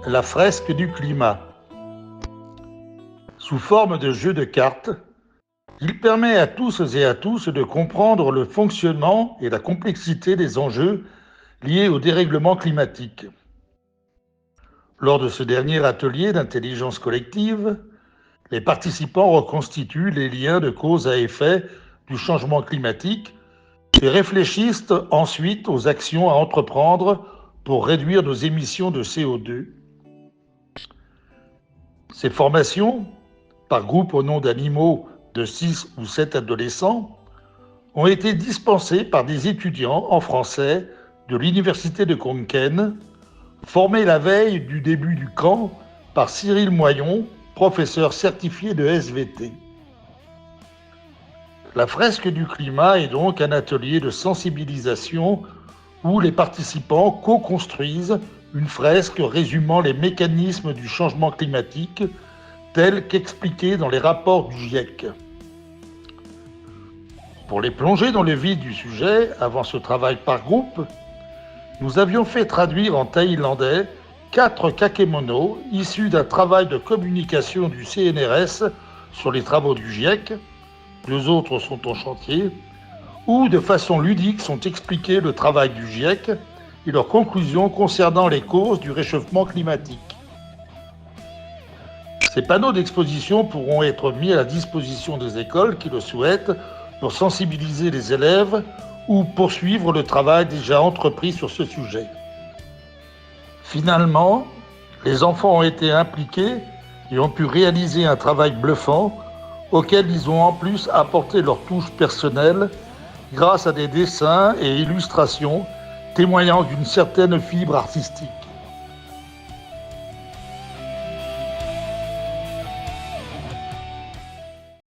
La fresque du climat. Sous forme de jeu de cartes, il permet à tous et à tous de comprendre le fonctionnement et la complexité des enjeux liés au dérèglement climatique. Lors de ce dernier atelier d'intelligence collective, les participants reconstituent les liens de cause à effet du changement climatique et réfléchissent ensuite aux actions à entreprendre pour réduire nos émissions de CO2. Ces formations, par groupe au nom d'animaux de 6 ou 7 adolescents, ont été dispensées par des étudiants en français de l'Université de Konken, formés la veille du début du camp par Cyril Moyon, professeur certifié de SVT. La fresque du climat est donc un atelier de sensibilisation où les participants co-construisent une fresque résumant les mécanismes du changement climatique tels qu'expliqués dans les rapports du GIEC. Pour les plonger dans le vif du sujet, avant ce travail par groupe, nous avions fait traduire en thaïlandais 4 kakemonos issus d'un travail de communication du CNRS sur les travaux du GIEC, 2 autres sont en chantier, où de façon ludique sont expliqués le travail du GIEC et leurs conclusions concernant les causes du réchauffement climatique. Ces panneaux d'exposition pourront être mis à la disposition des écoles qui le souhaitent pour sensibiliser les élèves ou poursuivre le travail déjà entrepris sur ce sujet. Finalement, les enfants ont été impliqués et ont pu réaliser un travail bluffant auquel ils ont en plus apporté leur touche personnelle grâce à des dessins et illustrations témoignant d'une certaine fibre artistique.